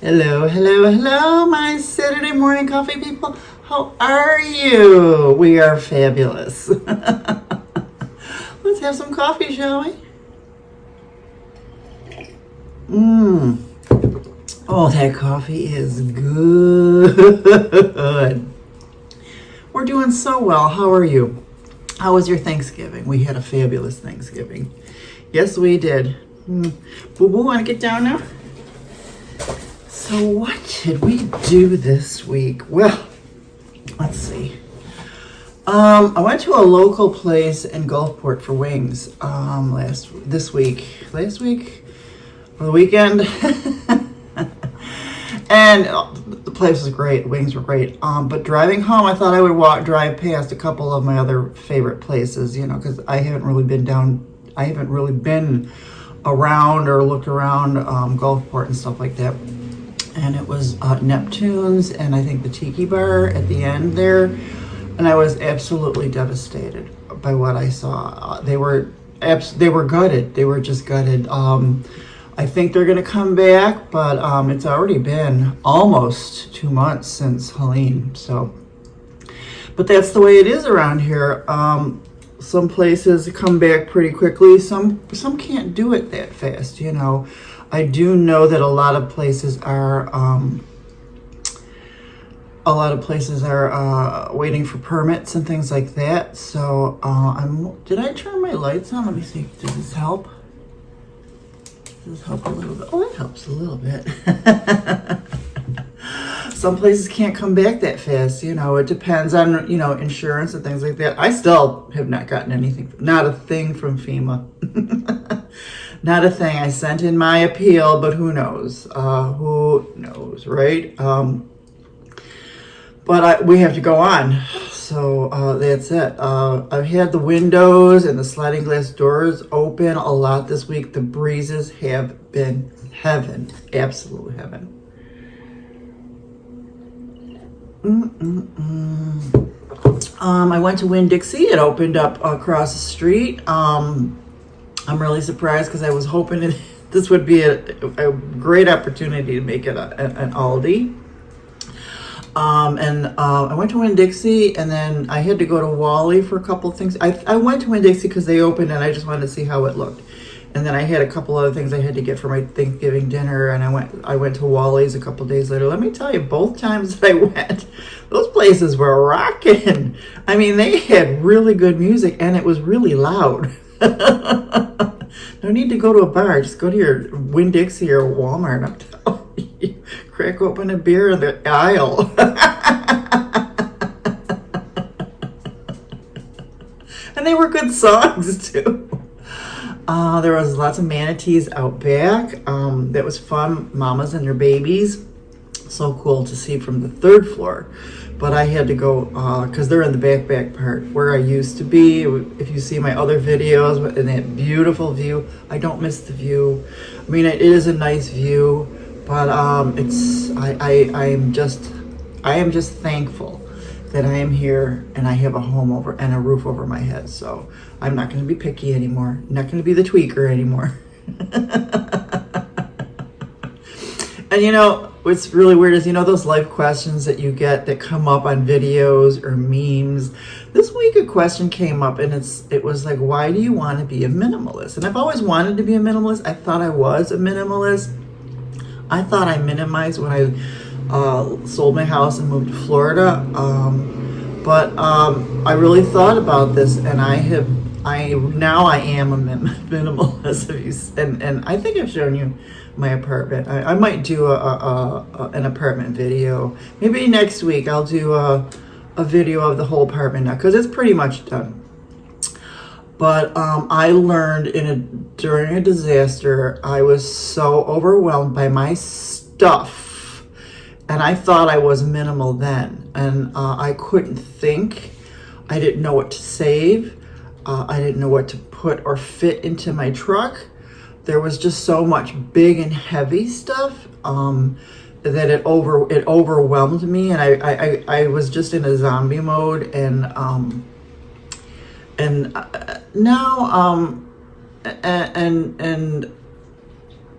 Hello, hello, hello, my Saturday morning coffee people. How are you? We are fabulous. Let's have some coffee, shall we? Oh, that coffee is good. We're doing so well. How are you? How was your Thanksgiving? We had a fabulous Thanksgiving. Yes, we did. Boo Boo, want to get down now? So what did we do this week? Well, let's see. I went to a local place in Gulfport for wings last week or the weekend. And the place was great. The wings were great. But driving home, I thought I would drive past a couple of my other favorite places, you know, because I haven't really been around or looked around Gulfport and stuff like that. And it was Neptune's and I think the Tiki Bar at the end there. And I was absolutely devastated by what I saw. They were gutted. They were just gutted. I think they're going to come back, but it's already been almost 2 months since Helene. So, but that's the way it is around here. Some places come back pretty quickly. Some can't do it that fast, you know. I do know that a lot of places are waiting for permits and things like that. So did I turn my lights on? Let me see. Does this help? Does this help a little bit? Oh, it helps a little bit. Some places can't come back that fast. You know, it depends on, you know, insurance and things like that. I still have not gotten anything, not a thing from FEMA. Not a thing. I sent in my appeal, but who knows? Who knows, right? But we have to go on. So that's it. I've had the windows and the sliding glass doors open a lot this week. The breezes have been heaven, absolute heaven. I went to Winn, Dixie. It opened up across the street. I'm really surprised because I was hoping this would be a great opportunity to make it an Aldi. I went to Winn Dixie, and then I had to go to Wally for a couple of things. I went to Winn Dixie because they opened, and I just wanted to see how it looked. And then I had a couple other things I had to get for my Thanksgiving dinner, and I went to Wally's a couple days later. Let me tell you, both times that I went, those places were rocking. I mean, they had really good music, and it was really loud. No need to go to a bar. Just go to your Winn Dixie or Walmart. I'm telling you, crack open a beer in the aisle. And they were good songs too. There was lots of manatees out back. That was fun. Mamas and their babies. So cool to see from the third floor. But I had to go because they're in the back part where I used to be. If you see my other videos and that beautiful view, I don't miss the view. I mean, it is a nice view, but I am just thankful that I am here and I have a home over and a roof over my head. So I'm not going to be picky anymore. I'm not going to be the tweaker anymore. And you know, what's really weird is, you know, those life questions that you get that come up on videos or memes. This week a question came up and it was like, why do you want to be a minimalist? And I've always wanted to be a minimalist. I thought I was a minimalist. I thought I minimized when I sold my house and moved to Florida. But I really thought about this, and I am a minimalist. And I think I've shown you my apartment. I might do an apartment video. Maybe next week I'll do a video of the whole apartment now, because it's pretty much done. But I learned during a disaster, I was so overwhelmed by my stuff, and I thought I was minimal then, and I couldn't think. I didn't know what to save. I didn't know what to put or fit into my truck. There was just so much big and heavy stuff that it overwhelmed me, and I was just in a zombie mode. And now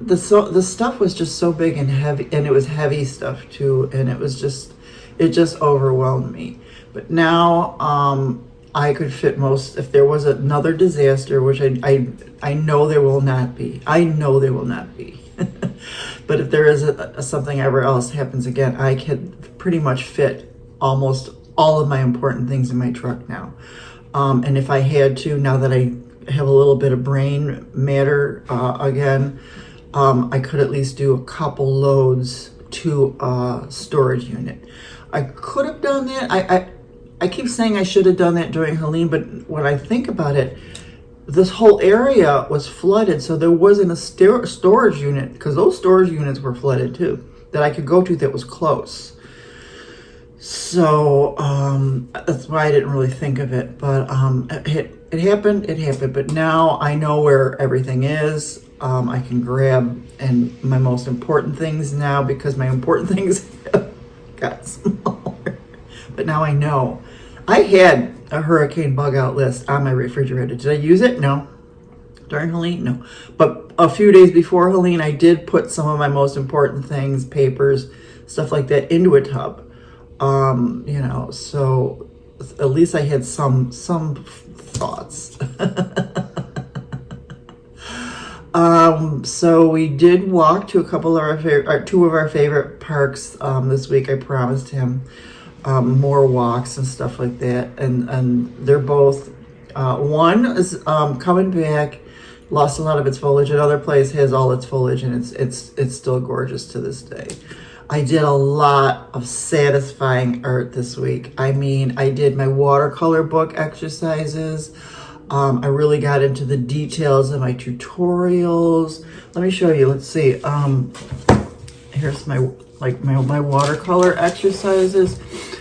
the stuff was just so big and heavy, and it was heavy stuff too, and it just overwhelmed me. But now I could fit most, if there was another disaster, which I know there will not be. I know there will not be. But if there is something ever else happens again, I could pretty much fit almost all of my important things in my truck now. And if I had to, now that I have a little bit of brain matter again, I could at least do a couple loads to a storage unit. I could have done that. I keep saying I should have done that during Helene, but when I think about it, this whole area was flooded, so there wasn't a storage unit, because those storage units were flooded too, that I could go to that was close. So that's why I didn't really think of it, but it happened, but now I know where everything is. I can grab my most important things now, because my important things got smaller. But now I know. I had a hurricane bug out list on my refrigerator. Did I use it? No. During Helene? No. But a few days before Helene, I did put some of my most important things, papers, stuff like that, into a tub. You know, so at least I had some thoughts. So we did walk to a couple of two of our favorite parks this week. I promised him more walks and stuff like that, and they're both. One is coming back, lost a lot of its foliage. Another place has all its foliage, and it's still gorgeous to this day. I did a lot of satisfying art this week. I mean, I did my watercolor book exercises. I really got into the details of my tutorials. Let me show you. Let's see. Here's my watercolor exercises.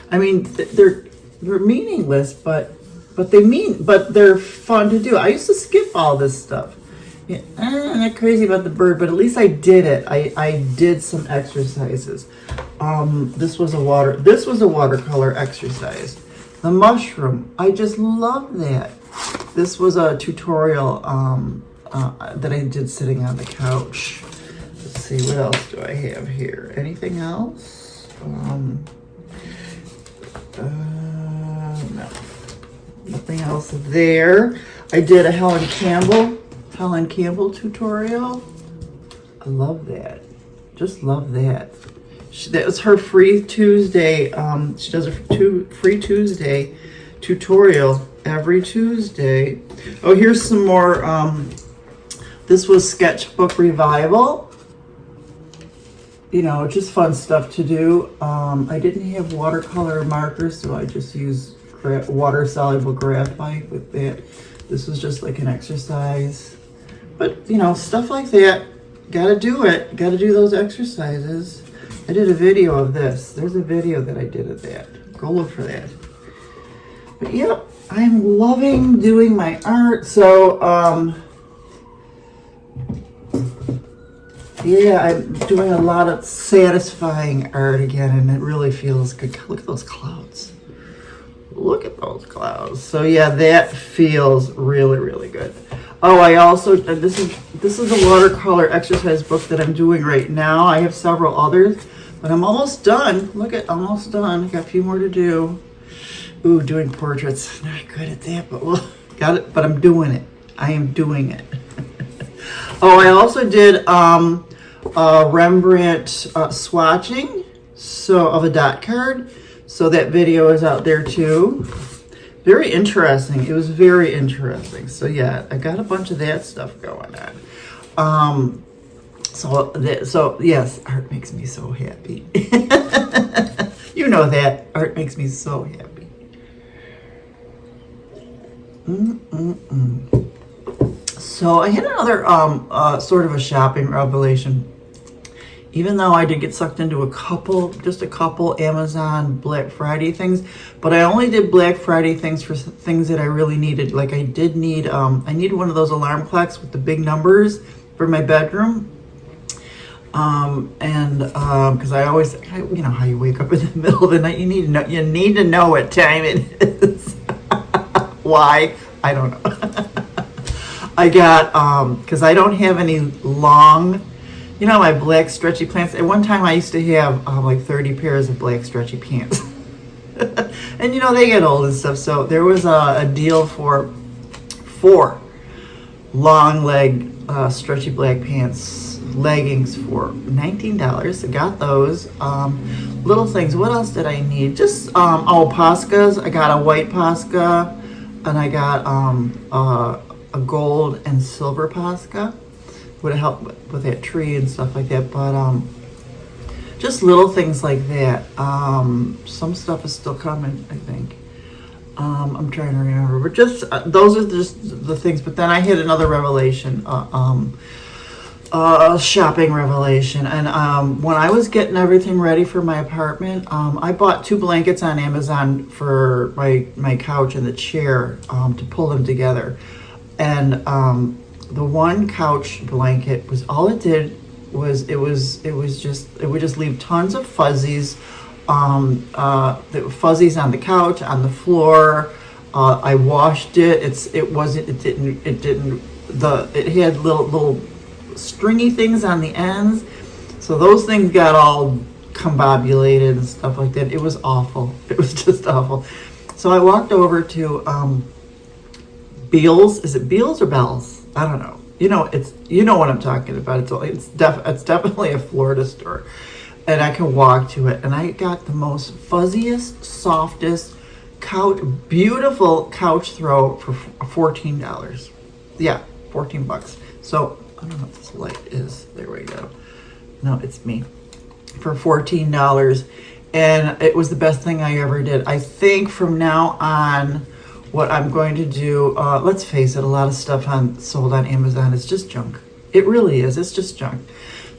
I mean, they're meaningless, but they're fun to do. I used to skip all this stuff. Yeah, I'm not crazy about the bird, but at least I did it. I did some exercises. This was a watercolor exercise. The mushroom, I just love that. This was a tutorial that I did sitting on the couch. Let's see, what else do I have here? Anything else? No, nothing else there. I did a Helen Campbell tutorial. I love that. Just love that. That was her free Tuesday. She does a free Tuesday tutorial every Tuesday. Oh, here's some more. This was Sketchbook Revival. You know, just fun stuff to do. I didn't have watercolor markers, so I just used water-soluble graphite with that. This was just like an exercise. But, you know, stuff like that, gotta do it. Gotta do those exercises. I did a video of this. There's a video that I did of that. Go look for that. But, yep, I'm loving doing my art. So, yeah, I'm doing a lot of satisfying art again, and it really feels good. Look at those clouds. Look at those clouds. So yeah, that feels really, really good. Oh, I also, this is a watercolor exercise book that I'm doing right now. I have several others, but I'm almost done. Look at, almost done. Got a few more to do. Ooh, doing portraits. Not good at that, but well, got it. But I'm doing it. I am doing it. Oh, I also did Rembrandt swatching, so of a dot card. So that video is out there too. Very interesting. It was very interesting. So yeah, I got a bunch of that stuff going on. So yes, art makes me so happy. You know that. Art makes me so happy. So I had another sort of a shopping revelation. Even though I did get sucked into just a couple Amazon Black Friday things, but I only did Black Friday things for things that I really needed. Like I did need, I needed one of those alarm clocks with the big numbers for my bedroom. Because I always, you know how you wake up in the middle of the night, you need to know what time it is. Why? I don't know. I got, because I don't have any long You know, my black stretchy pants. At one time I used to have like 30 pairs of black stretchy pants. And you know, they get old and stuff. So there was a deal for 4 long leg stretchy black pants, leggings for $19. I got those. Little things. What else did I need? Just Poscas. I got a white Posca, and I got a gold and silver Posca. Would have helped with that tree and stuff like that. But just little things like that. Some stuff is still coming, I think. I'm trying to remember, but just those are just the things. But then I had another revelation, shopping revelation. And when I was getting everything ready for my apartment, I bought 2 blankets on Amazon for my couch and the chair to pull them together. And the one couch blanket was all it did was it would just leave tons of fuzzies. The fuzzies on the couch, on the floor. I washed it. It had little stringy things on the ends, so those things got all combobulated and stuff like that. It was awful. It was just awful. So I walked over to Beals. Is it Beals or Bells? I don't know. You know what I'm talking about. It's definitely a Florida store. And I can walk to it, and I got the most fuzziest, softest beautiful couch throw for $14. Yeah, $14. So I don't know what this light is. There we go. No, it's me. For $14, and it was the best thing I ever did. I think from now on, what I'm going to do. Let's face it, a lot of stuff sold on Amazon is just junk. It really is. It's just junk.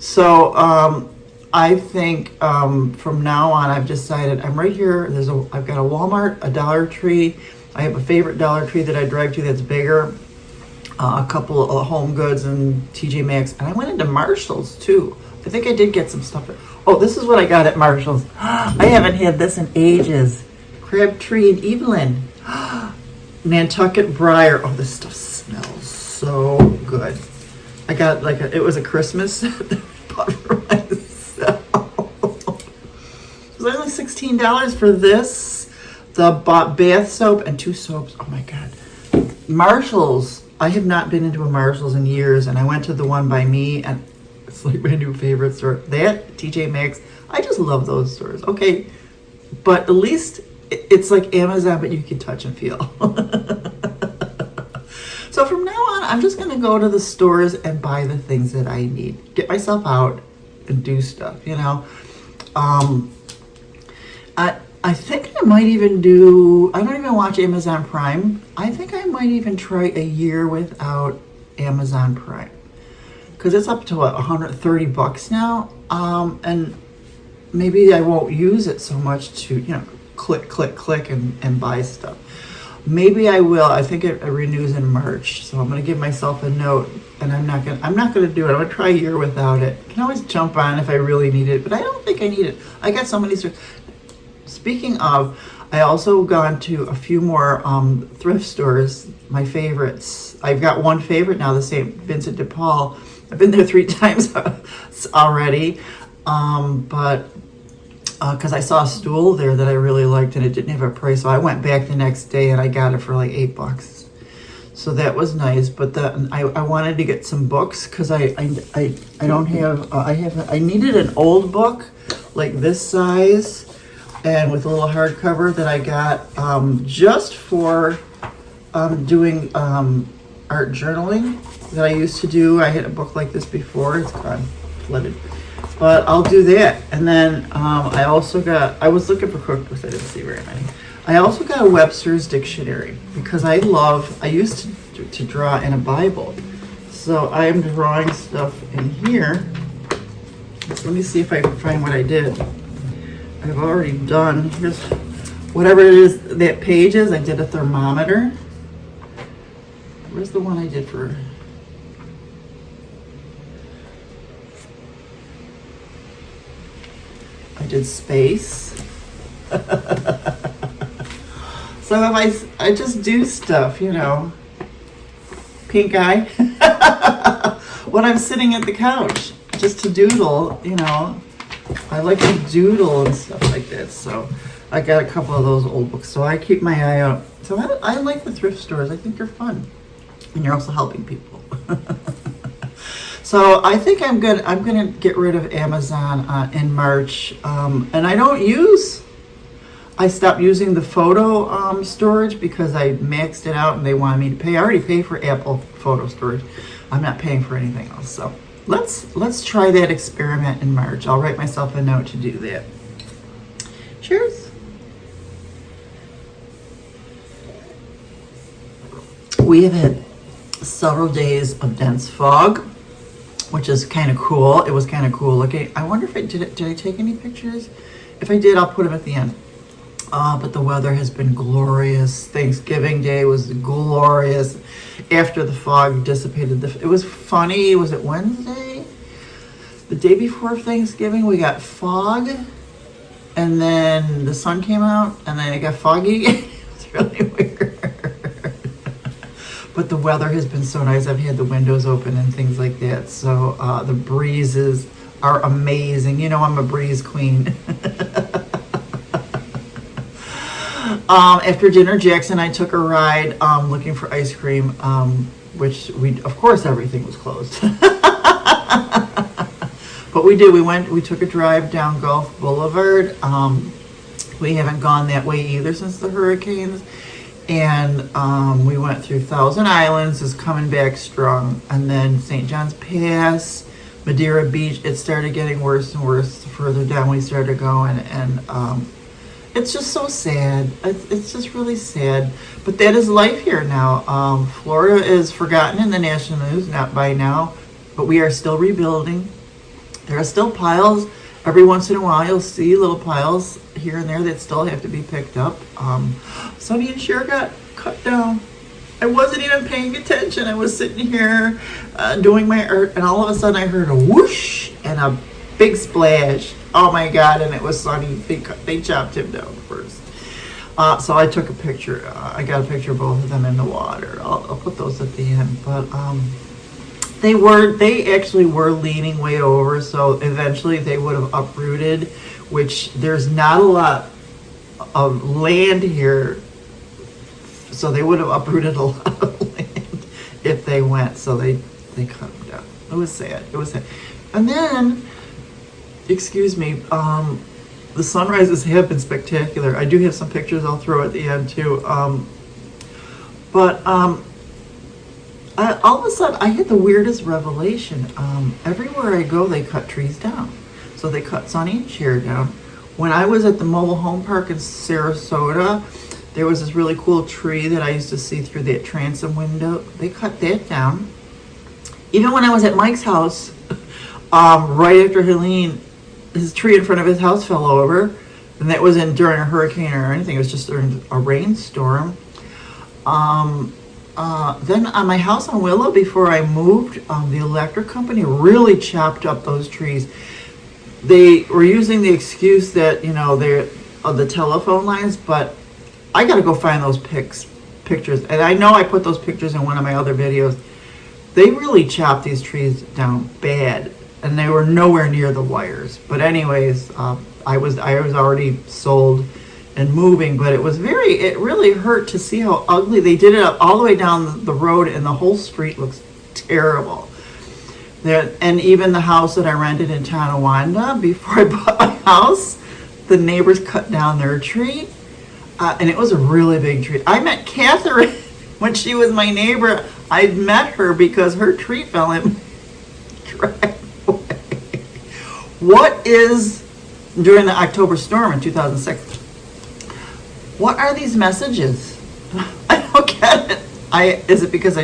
So I think from now on, I've decided I'm right here. I've got a Walmart, a Dollar Tree. I have a favorite Dollar Tree that I drive to that's bigger. A couple of Home Goods and TJ Maxx, and I went into Marshall's too. I think I did get some stuff. Oh, this is what I got at Marshall's. I haven't had this in ages. Crabtree and Evelyn. Nantucket Briar. Oh, this stuff smells so good. I got it was a Christmas set that I bought for myself. It was only $16 for this. The bath soap and 2 soaps. Oh my God. Marshall's. I have not been into a Marshall's in years, and I went to the one by me, and it's like my new favorite store. That, TJ Maxx. I just love those stores. Okay, but at least it's like Amazon, but you can touch and feel. So from now on, I'm just going to go to the stores and buy the things that I need. Get myself out and do stuff, you know. I think I might even I don't even watch Amazon Prime. I think I might even try a year without Amazon Prime. Because it's up to $130 now. And maybe I won't use it so much to, click and buy stuff. Maybe I will. I think it renews in March. So I'm going to give myself a note, and I'm not going to do it. I'm going to try a year without it. I can always jump on if I really need it, but I don't think I need it. I got so many stores. Speaking of, I also gone to a few more thrift stores, my favorites. I've got one favorite now, the St. Vincent de Paul. I've been there 3 times already, but because I saw a stool there that I really liked and it didn't have a price, so I went back the next day and I got it for like $8. So that was nice. But I wanted to get some books because I don't have I needed an old book like this size and with a little hardcover that I got just for doing art journaling that I used to do. I had a book like this before. It's gone, flooded. But I'll do that. And then I was looking for cookbooks. I didn't see very many. I also got a Webster's dictionary because I used to draw in a Bible. So I am drawing stuff in here. So let me see if I can find what I did. I've already done, here's whatever it is that page is. I did a thermometer. Where's the one I did for? I did space. So if I just do stuff, pink eye, when I'm sitting at the couch, just to doodle, you know. I like to doodle and stuff like that. So I got a couple of those old books. So I keep my eye out. So I like the thrift stores. I think they're fun. And you're also helping people. So I think I'm gonna get rid of Amazon in March. And I stopped using the photo storage because I maxed it out and they wanted me to pay. I already pay for Apple photo storage. I'm not paying for anything else. So let's try that experiment in March. I'll write myself a note to do that. Cheers. We have had several days of dense fog, which is kind of cool. It was kind of cool looking. I wonder if did I take any pictures? If I did, I'll put them at the end. But the weather has been glorious. Thanksgiving Day was glorious. After the fog dissipated, it was funny. Was it Wednesday? The day before Thanksgiving, we got fog, and then the sun came out, and then it got foggy. It was really weird. But the weather has been so nice. I've had the windows open and things like that. So the breezes are amazing. You know, I'm a breeze queen. After dinner, Jackson and I took a ride looking for ice cream, which of course, everything was closed. But we did. We took a drive down Gulf Boulevard. We haven't gone that way either since the hurricanes. And we went through Thousand Islands, is coming back strong. And then St. John's Pass, Madeira Beach, it started getting worse and worse the further down we started going. And it's just so sad. It's just really sad. But that is life here now. Florida is forgotten in the national news, not by now. But we are still rebuilding. There are still piles. Every once in a while, you'll see little piles here and there that still have to be picked up. Sonny and Cher got cut down. I wasn't even paying attention. I was sitting here doing my art, and all of a sudden I heard a whoosh and a big splash. Oh my God, and it was Sonny. They chopped him down first. So I took a picture. I got a picture of both of them in the water. I'll put those at the end. But they actually were leaning way over, so eventually they would have uprooted, which there's not a lot of land here, so they would have uprooted a lot of land if they went, so they cut them down. It was sad. And then, excuse me, the sunrises have been spectacular. I do have some pictures I'll throw at the end too. All of a sudden, I had the weirdest revelation. Everywhere I go, they cut trees down. So they cut Sonny and Cher down. When I was at the mobile home park in Sarasota, there was this really cool tree that I used to see through that transom window. They cut that down. Even when I was at Mike's house, right after Helene, his tree in front of his house fell over. And that wasn't during a hurricane or anything. It was just during a rainstorm. Then on my house on Willow, before I moved, the electric company really chopped up those trees. They were using the excuse that, you know, they're the telephone lines, but I got to go find those pictures. And I know I put those pictures in one of my other videos. They really chopped these trees down bad, and they were nowhere near the wires. But anyways, I was already sold and moving, but it really hurt to see how ugly they did it up all the way down the road, and the whole street looks terrible. And even the house that I rented in Tonawanda, before I bought my house, the neighbors cut down their tree, and it was a really big tree. I met Catherine when she was my neighbor. I met her because her tree fell in my driveway. What is, during the October storm in 2006, what are these messages? I don't get it. Is it because I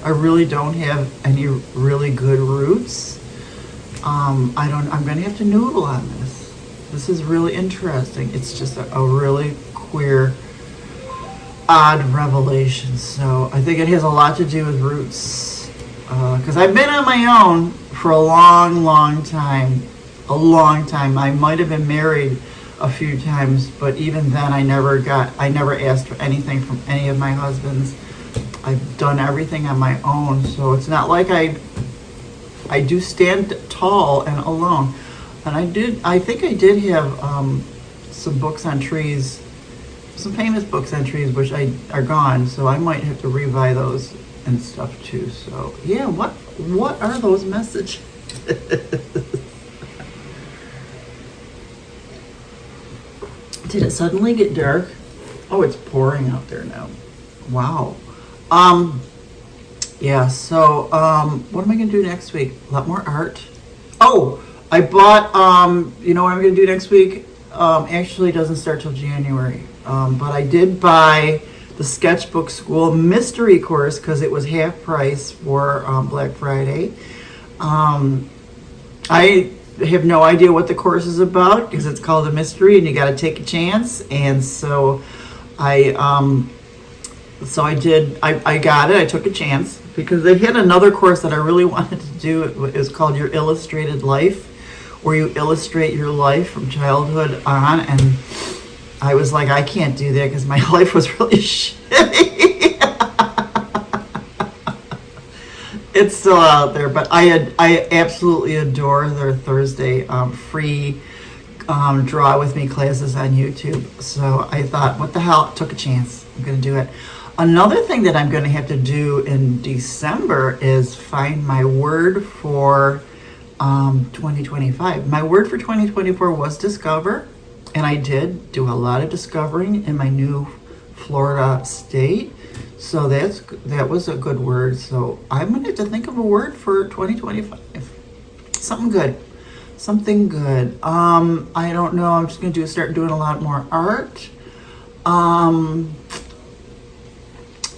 really don't have any really good roots? I'm gonna have to noodle on this. This is really interesting. It's just a really queer, odd revelation. So I think it has a lot to do with roots. Because I've been on my own for a long, long time. I might have been married a few times, but even then I never asked for anything from any of my husbands. I've done everything on my own, so it's not like I do stand tall tall and alone. And I think I did have some books on trees, some famous books on trees, which are gone. So I might have to rebuy those and stuff too. So yeah, what are those messages? Did it suddenly get dark? Oh, it's pouring out there now. Wow. Yeah, so what am I gonna do next week? A lot more art. Oh, I bought you know what I'm gonna do next week? Actually it doesn't start till January. But I did buy the Sketchbook School mystery course because it was half price for Black Friday. I have no idea what the course is about because it's called a mystery and you got to take a chance. And so I got it. I took a chance because they had another course that I really wanted to do. It was called Your Illustrated Life, where you illustrate your life from childhood on. And I was like, I can't do that because my life was really shitty. It's still out there, but I absolutely adore their Thursday free draw with me classes on YouTube. So I thought, what the hell? Took a chance. I'm going to do it. Another thing that I'm going to have to do in December is find my word for 2025. My word for 2024 was discover, and I did do a lot of discovering in my new Florida state. So that was a good word. So I'm going to have to think of a word for 2025. Something good. Something good. I don't know. I'm just going to start doing a lot more art.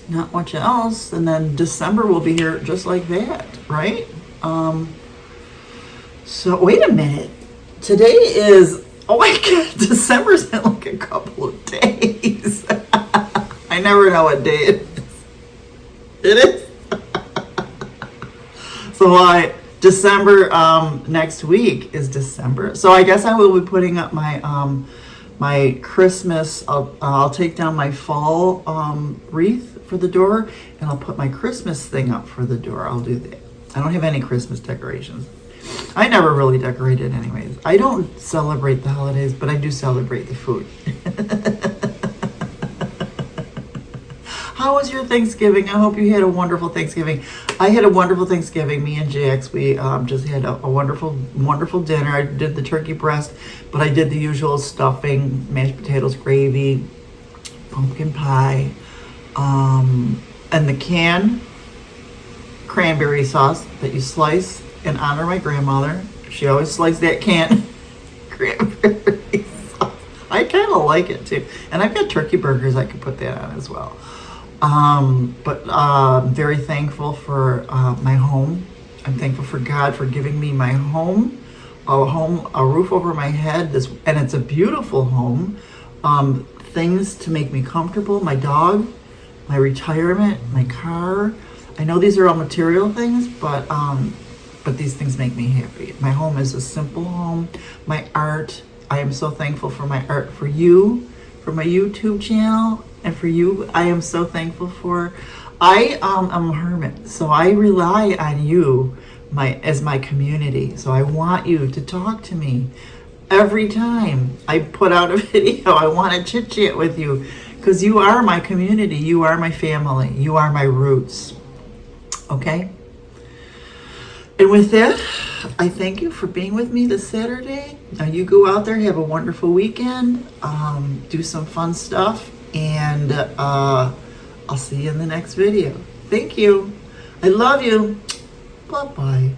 Not much else. And then December will be here just like that, right? So wait a minute. Today is, oh my God, December's in like a couple of days. I never know what day it is. It is. So December, next week is December. So I guess I will be putting up my my Christmas. I'll take down my fall wreath for the door, and I'll put my Christmas thing up for the door. I'll do that. I don't have any Christmas decorations. I never really decorated anyways. I don't celebrate the holidays, but I do celebrate the food. How was your Thanksgiving? I hope you had a wonderful Thanksgiving. I had a wonderful Thanksgiving. Me and Jax, we just had a wonderful, wonderful dinner. I did the turkey breast, but I did the usual stuffing, mashed potatoes, gravy, pumpkin pie, and the canned cranberry sauce that you slice in honor of my grandmother. She always sliced that canned cranberry sauce. I kind of like it too. And I've got turkey burgers I could put that on as well. But very thankful for my home. I'm thankful for God for giving me my home, a roof over my head. And it's a beautiful home. Things to make me comfortable. My dog, my retirement, my car. I know these are all material things, but these things make me happy. My home is a simple home. My art. I am so thankful for my art, for you, for my YouTube channel. And for you, I am so thankful for. I am a hermit, so I rely on you as my community. So I want you to talk to me every time I put out a video. I want to chit chat with you because you are my community. You are my family. You are my roots. Okay? And with that, I thank you for being with me this Saturday. Now you go out there, have a wonderful weekend, do some fun stuff. And I'll see you in the next video. Thank you. I love you. Bye-bye.